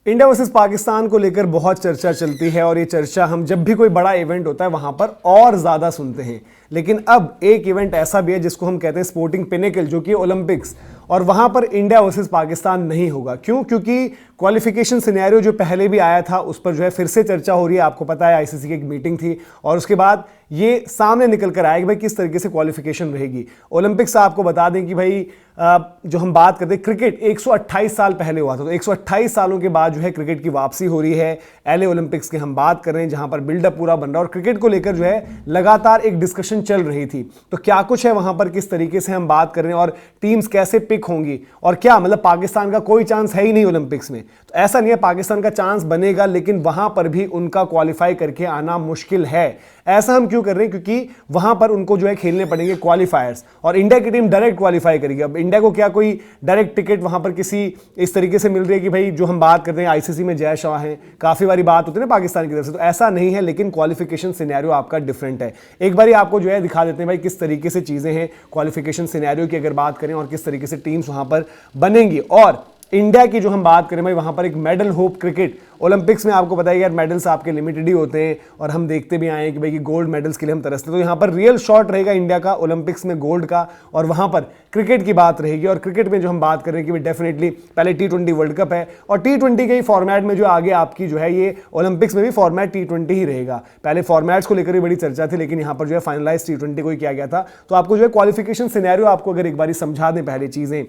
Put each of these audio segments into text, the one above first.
India versus Pakistan को लेकर बहुत चर्चा चलती है और ये चर्चा हम जब भी कोई बड़ा इवेंट होता है वहां पर और ज्यादा सुनते हैं। लेकिन अब एक इवेंट ऐसा भी है जिसको हम कहते हैं स्पोर्टिंग पिनेकल, जो कि ओलंपिक्स, और वहां पर इंडिया वर्सेस पाकिस्तान नहीं होगा। क्यों? क्योंकि क्वालिफिकेशन सिनेरियो जो पहले भी आया था उस पर जो है फिर से चर्चा हो रही है। आपको पता है आईसीसी की एक मीटिंग थी और उसके बाद ये सामने निकल कर आया कि भाई किस तरीके से क्वालिफिकेशन रहेगी। ओलंपिक्स आपको बता दें कि भाई जो हम बात करते हैं क्रिकेट 128 साल पहले हुआ था, तो 128 सालों के बाद जो है क्रिकेट की वापसी हो रही है। एलए ओलंपिक्स की हम बात कर रहे हैं जहां पर बिल्डअप पूरा बन रहा है और क्रिकेट को लेकर जो है लगातार एक डिस्कशन चल रही थी। तो क्या कुछ है वहां पर, किस तरीके से हम बात कर रहे हैं और टीम्स कैसे पिक होंगी, और क्या मतलब पाकिस्तान का कोई चांस है ही नहीं ओलंपिक्स में? तो ऐसा नहीं है, पाकिस्तान का चांस बनेगा, लेकिन वहां पर भी उनका क्वालिफाई करके आना मुश्किल है। ऐसा हम क्यों कर रहे हैं? क्योंकि वहां पर उनको जो है खेलने पड़ेंगे क्वालिफायर्स और इंडिया की टीम डायरेक्ट क्वालिफाई करेगी। अब इंडिया को क्या कोई डायरेक्ट टिकट वहां पर किसी इस तरीके से मिल रही है कि भाई जो हम बात करते हैं आईसीसी में जय शाह हैं, काफी बारी बात होती है ना पाकिस्तान की तरफ से, तो ऐसा नहीं है। लेकिन क्वालिफिकेशन सिनेरियो आपका डिफरेंट है। एक बार आपको जो है दिखा देते हैं भाई किस तरीके से चीजें हैं क्वालिफिकेशन सिनेरियो की अगर बात करें और किस तरीके से टीम्स वहां पर बनेंगी। और इंडिया की जो हम बात करें भाई वहां पर एक मेडल होप क्रिकेट, ओलंपिक्स में आपको पता है यार मेडल्स आपके लिमिटेड ही होते हैं और हम देखते भी आए हैं कि भाई गोल्ड मेडल्स के लिए हम तरसते हैं। तो यहां पर रियल शॉट रहेगा इंडिया का ओलंपिक्स में गोल्ड का, और वहां पर क्रिकेट की बात रहेगी। और क्रिकेट में जो हम बात कर रहे हैं कि डेफिनेटली पहले T20 वर्ल्ड कप है और T20 के ही फॉर्मेट में जो आगे आपकी जो है ये ओलंपिक्स में भी फॉर्मेट T20 ही रहेगा। पहले फॉर्मेट्स को लेकर भी बड़ी चर्चा थी, लेकिन यहां पर जो है फाइनलाइज T20 को ही किया गया था। तो आपको जो है क्वालिफिकेशन सिनेरियो आपको अगर एक बार समझा दें पहले चीजें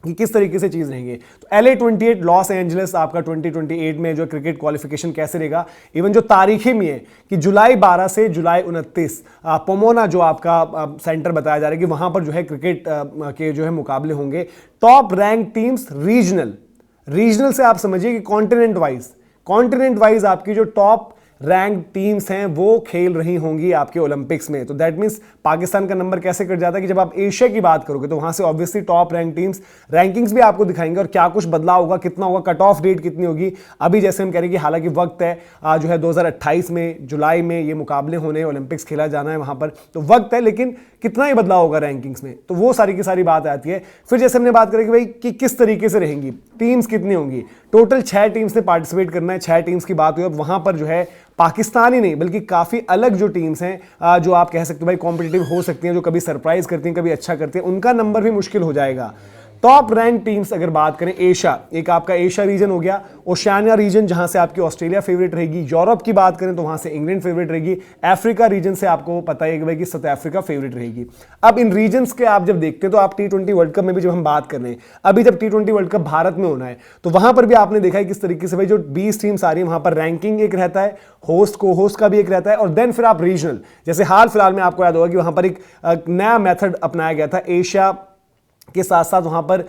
कि किस तरीके से चीज रहेंगे, तो LA28 लॉस एंजलिस आपका 2028 में जो क्रिकेट क्वालिफिकेशन कैसे रहेगा, इवन जो तारीखें भी है कि जुलाई 12 से जुलाई 29 पोमोना जो आपका सेंटर बताया जा रहा है कि वहां पर जो है क्रिकेट के जो है मुकाबले होंगे। टॉप रैंक टीम्स रीजनल से आप समझिए कि कॉन्टिनेंट वाइज आपकी जो टॉप रैंक टीम्स हैं वो खेल रही होंगी आपके ओलंपिक्स में। तो दैट मींस पाकिस्तान का नंबर कैसे कट जाता है कि जब आप एशिया की बात करोगे तो वहां से obviously top rank teams rankings भी आपको दिखाएंगे और क्या कुछ बदलाव होगा, कितना होगा, कट ऑफ डेट कितनी होगी। अभी जैसे हम कह रहे हैं कि हालांकि वक्त है जो है 2028 में जुलाई में ये मुकाबले होने, ओलंपिक्स खेला जाना है वहां पर, तो वक्त है, लेकिन कितना ही बदलाव होगा रैंकिंग्स में, तो वो सारी की सारी बात आती है। फिर जैसे हमने बात करें कि भाई कि किस तरीके से रहेंगी टीम्स, कितनी होंगी, टोटल 6 टीम्स ने पार्टिसिपेट करना है, 6 टीम्स की बात हुई। अब वहां पर जो है पाकिस्तान ही नहीं बल्कि काफी अलग जो टीम्स हैं जो आप कह सकते हो भाई कॉम्पिटिटिव हो सकती हैं, जो कभी सरप्राइज करती हैं, कभी अच्छा करती हैं, उनका नंबर भी मुश्किल हो जाएगा। टॉप रैंक टीम्स अगर बात करें, एशिया, एक आपका एशिया रीजन हो गया, ओशियानिया रीजन जहां से आपकी ऑस्ट्रेलिया फेवरेट रहेगी, यूरोप की बात करें तो वहां से इंग्लैंड फेवरेट रहेगी, अफ्रीका रीजन से आपको पता है कि साउथ अफ्रीका फेवरेट रहेगी। अब इन रीजन्स के आप जब देखते हैं तो आप T20 वर्ल्ड कप में भी जब हम बात कर रहे हैं, अभी जब T20 वर्ल्ड कप भारत में होना है तो वहां पर भी आपने देखा है किस तरीके से भाई जो 20 टीम्स आ रही है वहां पर रैंकिंग एक रहता है, होस्ट को होस्ट का भी एक रहता है, और देन फिर आप रीजनल, जैसे हाल फिलहाल में आपको याद होगा कि वहां पर एक नया मेथड अपनाया गया था एशिया के साथ साथ वहां पर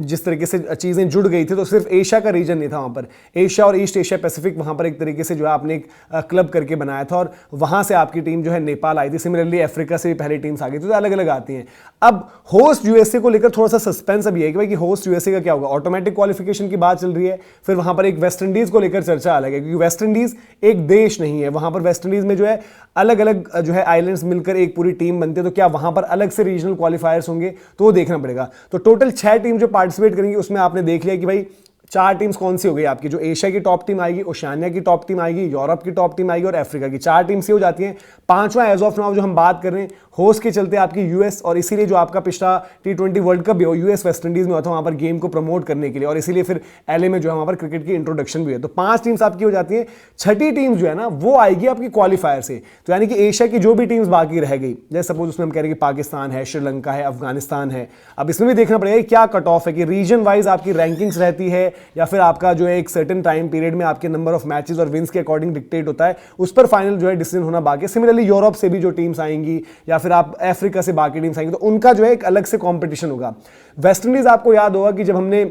जिस तरीके से चीजें जुड़ गई थी, तो सिर्फ एशिया का रीजन नहीं था, वहां पर एशिया और ईस्ट एशिया पैसिफिक वहां पर एक तरीके से जो है आपने एक क्लब करके बनाया था और वहां से आपकी टीम जो है नेपाल आई थी। सिमिलरली अफ्रीका से भी पहले टीम्स आ गई थी, तो अलग अलग आती हैं। अब होस्ट यूएसए को लेकर थोड़ा सा सस्पेंस अभी है कि भाई कि होस्ट यूएसए का क्या होगा। ऑटोमेटिक क्वालिफिकेशन की बात चल रही है, फिर वहां पर एक वेस्ट इंडीज को लेकर चर्चा अलग है, क्योंकि वेस्ट इंडीज एक देश नहीं है, वहां पर वेस्ट इंडीज में जो है अलग अलग जो है आइलैंड्स मिलकर एक पूरी टीम बनती है, तो क्या वहां पर अलग से रीजनल क्वालिफायर्स होंगे, तो वो देखना पड़ेगा। तो टोटल 6 टीम जो पार्टिसिपेट करेंगी उसमें आपने देख लिया कि भाई 4 टीम्स कौन सी हो गई आपकी, जो एशिया की टॉप टीम आएगी, ओशियानिया की टॉप टीम आएगी, यूरोप की टॉप टीम आएगी और अफ्रीका की, 4 टीम्स ही हो जाती हैं। 5वां एज ऑफ नाउ जो हम बात कर रहे हैं होस्ट के चलते आपकी यूएस, और इसीलिए जो आपका पिछला T20 वर्ल्ड कप भी हो यूएस वेस्ट इंडीज में हुआ था वहां पर गेम को प्रमोट करने के लिए, और इसीलिए फिर एलए में जो है वहां पर क्रिकेट की इंट्रोडक्शन भी है। तो 5 टीम्स आपकी हो जाती है, 6ठी टीम जो है ना वो आएगी आपकी क्वालिफायर से। तो यानी कि एशिया की जो भी टीम्स बाकी रह गई, जैसे सपोज उसमें हम कह रहे हैं कि पाकिस्तान है, श्रीलंका है, अफगानिस्तान है, अब इसमें भी देखना पड़ेगा क्या कट ऑफ है, कि रीजन वाइज आपकी रैंकिंग्स रहती है या फिर आपका जो है एक सर्टेन टाइम पीरियड में आपके नंबर ऑफ मैचेस और विंस के अकॉर्डिंग डिक्टेट होता है, उस पर फाइनल जो है डिसीजन होना बाकी है। सिमिलरली यूरोप से भी जो टीम्स आएंगी या फिर आप अफ्रीका से बाकी टीम्स आएंगी, तो उनका जो है एक अलग से कंपटीशन होगा। वेस्ट इंडीज आपको याद होगा कि जब हमने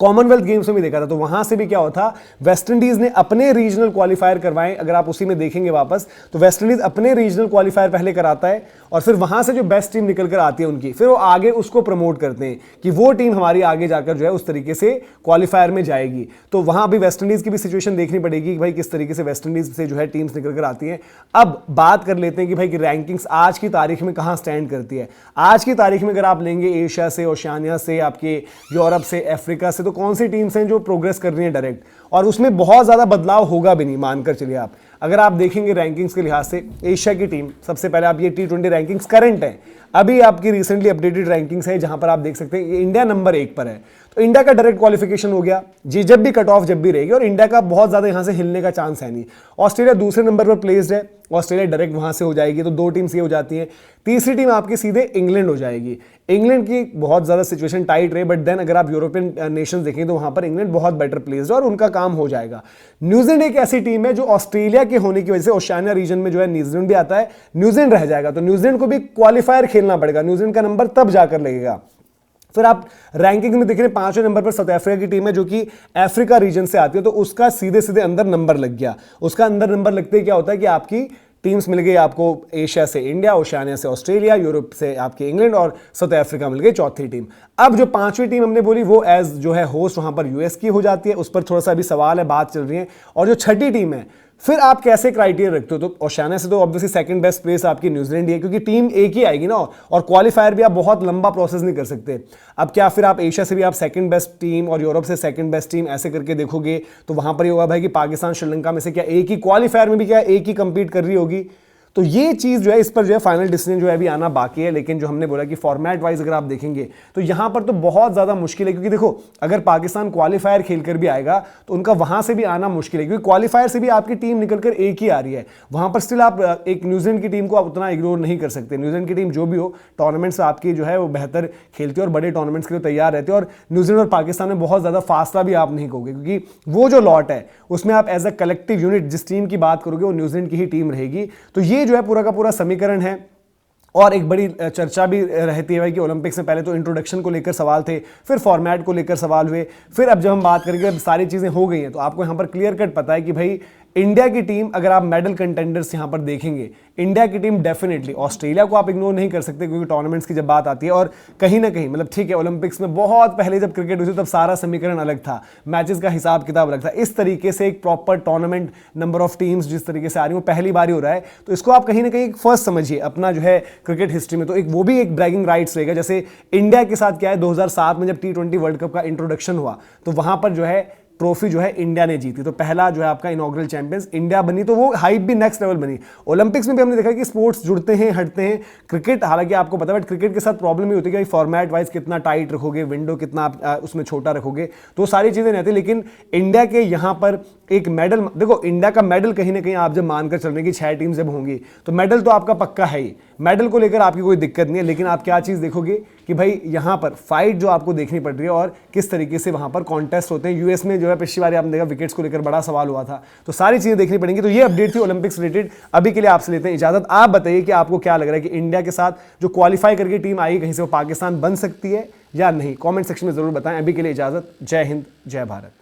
कॉमनवेल्थ गेम्स में भी देखा था तो वहां से भी क्या होता, वेस्ट इंडीज ने अपने रीजनल क्वालिफायर करवाए। अगर आप उसी में देखेंगे वापस तो वेस्ट इंडीज अपने रीजनल क्वालिफायर पहले कराता है और फिर वहां से जो बेस्ट टीम निकल कर आती है उनकी, फिर वो आगे उसको प्रमोट करते हैं कि वो टीम हमारी आगे जाकर जो है उस तरीके से क्वालिफायर में जाएगी। तो वहां भी वेस्ट इंडीज की भी सिचुएशन देखनी पड़ेगी कि भाई किस तरीके से वेस्ट इंडीज से जो है टीम्स निकल कर आती हैं। अब बात कर लेते हैं कि भाई की रैंकिंग्स आज की तारीख में कहां स्टैंड करती है। आज की तारीख में अगर आप लेंगे एशिया से, ओशियानिया से, आपके यूरोप से, अफ्रीका से, से, तो कौन सी टीम्स हैं जो प्रोग्रेस कर रही हैं डायरेक्ट, और उसमें बहुत ज़्यादा बदलाव होगा भी नहीं, मानकर चलिए आप। अगर आप देखेंगे रैंकिंग्स के लिहाज से, एशिया की टीम सबसे पहले, आप ये T20 रैंकिंग्स करंट है, अभी आपकी रिसेंटली अपडेटेड रैंकिंग्स है, जहां पर आप देख सकते हैं कि इंडिया नंबर 1 पर है। तो इंडिया का डायरेक्ट क्वालिफिकेशन हो गया जी, जब भी कट ऑफ जब भी रहेगी, और इंडिया का बहुत ज़्यादा यहां से हिलने का चांस है नहीं। ऑस्ट्रेलिया दूसरे नंबर पर प्लेस्ड है, ऑस्ट्रेलिया डायरेक्ट वहां से हो जाएगी, तो 2 टीम्स ये हो जाती हैं। तीसरी टीम आपकी सीधे इंग्लैंड हो जाएगी। इंग्लैंड की बहुत ज़्यादा सिचुएशन टाइट रही, बट देन अगर आप यूरोपियन नेशंस देखें तो वहां पर इंग्लैंड बहुत बेटर प्लेस्ड है और उनका काम हो जाएगा। न्यूजीलैंड एक ऐसी टीम है जो ऑस्ट्रेलिया के होने की वजह से ओशियानिया रीजन में जो है न्यूजीलैंड भी आता है, न्यूजीलैंड रह जाएगा, तो न्यूजीलैंड को भी क्वालिफायर खेलना पड़ेगा, न्यूजीलैंड का नंबर तब जाकर लगेगा। फिर आप रैंकिंग में देख रहे हैं 5वें नंबर पर साउथ अफ्रीका की टीम है, जो कि अफ्रीका रीजन से आती है, तो उसका सीधे सीधे अंदर नंबर लग गया। उसका अंदर नंबर लगते ही क्या होता है कि आपकी टीम्स मिल गई आपको, एशिया से इंडिया, ओशियानिया से ऑस्ट्रेलिया, यूरोप से आपके इंग्लैंड और साउथ अफ्रीका मिल गई चौथी टीम। अब जो 5वीं टीम हमने बोली वो एज जो है होस्ट वहां पर यूएस की हो जाती है, उस पर थोड़ा सा अभी सवाल है, बात चल रही है। और जो छठी टीम है, फिर आप कैसे क्राइटेरिया रखते हो, तो ओशियानिया से तो ऑब्वियसली सेकंड बेस्ट प्लेस आपकी न्यूजीलैंड ही है, क्योंकि टीम एक ही आएगी ना, और क्वालिफायर भी आप बहुत लंबा प्रोसेस नहीं कर सकते। अब क्या फिर आप एशिया से भी आप सेकंड बेस्ट टीम और यूरोप से सेकंड बेस्ट टीम ऐसे करके देखोगे, तो वहां पर ये होगा भाई कि पाकिस्तान श्रीलंका में से क्या एक ही क्वालिफायर में भी क्या एक ही कंपीट कर रही होगी। तो ये चीज जो है, इस पर जो है फाइनल डिसीजन जो है अभी आना बाकी है। लेकिन जो हमने बोला कि फॉर्मेट वाइज अगर आप देखेंगे तो यहां पर तो बहुत ज्यादा मुश्किल है, क्योंकि देखो अगर पाकिस्तान क्वालिफायर खेलकर भी आएगा तो उनका वहां से भी आना मुश्किल है, क्योंकि क्वालिफायर से भी आपकी टीम निकलकर एक ही आ रही है, वहां पर स्टिल आप एक न्यूजीलैंड की टीम को आप उतना इग्नोर नहीं कर सकते। न्यूजीलैंड की टीम जो भी हो, टूर्नामेंट्स आपकी जो है वो बेहतर खेलती है और बड़े टूर्नामेंट्स के लिए तैयार रहते हैं, और न्यूजीलैंड और पाकिस्तान में बहुत ज्यादा फासला भी आप नहीं कहोगे, क्योंकि वो जो लॉट है उसमें आप एज अ कलेक्टिव यूनिट जिस टीम की बात करोगे वो न्यूजीलैंड की ही टीम रहेगी। तो ये जो है पूरा का पूरा समीकरण है। और एक बड़ी चर्चा भी रहती है भाई कि ओलंपिक्स में पहले तो इंट्रोडक्शन को लेकर सवाल थे, फिर फॉर्मेट को लेकर सवाल हुए, फिर अब जब हम बात करेंगे, अब सारी चीज़ें हो गई हैं, तो आपको यहाँ पर क्लियर कट पता है कि भाई इंडिया की टीम, अगर आप मेडल कंटेंडर्स यहां पर देखेंगे, इंडिया की टीम डेफिनेटली, ऑस्ट्रेलिया को आप इग्नोर नहीं कर सकते क्योंकि टूर्नामेंट्स की जब बात आती है, और कहीं ना कहीं मतलब ठीक है, ओलंपिक्स में बहुत पहले जब क्रिकेट हुई थी तब सारा समीकरण अलग था, मैचेस का हिसाब किताब अलग था। इस तरीके से एक proper tournament number of teams जिस तरीके से आ रही है वो पहली बार ही हो रहा है, तो इसको आप कहीं ना कहीं फर्स्ट समझिए अपना जो है क्रिकेट हिस्ट्री में, तो एक वो भी एक ब्रैगिंग राइट्स रहेगा। जैसे इंडिया के साथ क्या है, 2007 में जब T20 वर्ल्ड कप का इंट्रोडक्शन हुआ तो वहां पर जो है ट्रॉफी जो है इंडिया ने जीती, तो पहला जो है आपका इनॉग्रल चैंपियंस इंडिया बनी, तो वो हाइप भी नेक्स्ट लेवल बनी। ओलंपिक्स में भी हमने देखा कि स्पोर्ट्स जुड़ते हैं हटते हैं, क्रिकेट हालांकि आपको पता है, बट क्रिकेट के साथ प्रॉब्लम ही होती है कि फॉर्मेट वाइज कितना टाइट रखोगे, विंडो कितना आप उसमें छोटा रखोगे, तो सारी चीजें रहती है। लेकिन इंडिया के यहां पर एक मेडल, देखो इंडिया का मेडल कहीं ना कहीं आप जब मानकर चल रहे हैं कि 6 टीम जब होंगी तो मेडल तो आपका पक्का है ही, मेडल को लेकर आपकी कोई दिक्कत नहीं है। लेकिन आप क्या चीज देखोगे कि भाई यहां पर फाइट जो आपको देखनी पड़ रही है और किस तरीके से वहां पर कॉन्टेस्ट होते हैं। यूएस में जो है पिछली बार आपने देखा विकेट्स को लेकर बड़ा सवाल हुआ था, तो सारी चीजें देखनी पड़ेंगी। तो ये अपडेट थी ओलंपिक्स रिलेटेड। अभी के लिए आपसे लेते हैं इजाजत। आप बताइए कि आपको क्या लग रहा है कि इंडिया के साथ जो क्वालिफाई करके टीम आई कहीं से वो पाकिस्तान बन सकती है या नहीं, कमेंट सेक्शन में जरूर बताएं। अभी के लिए इजाजत। जय हिंद, जय भारत।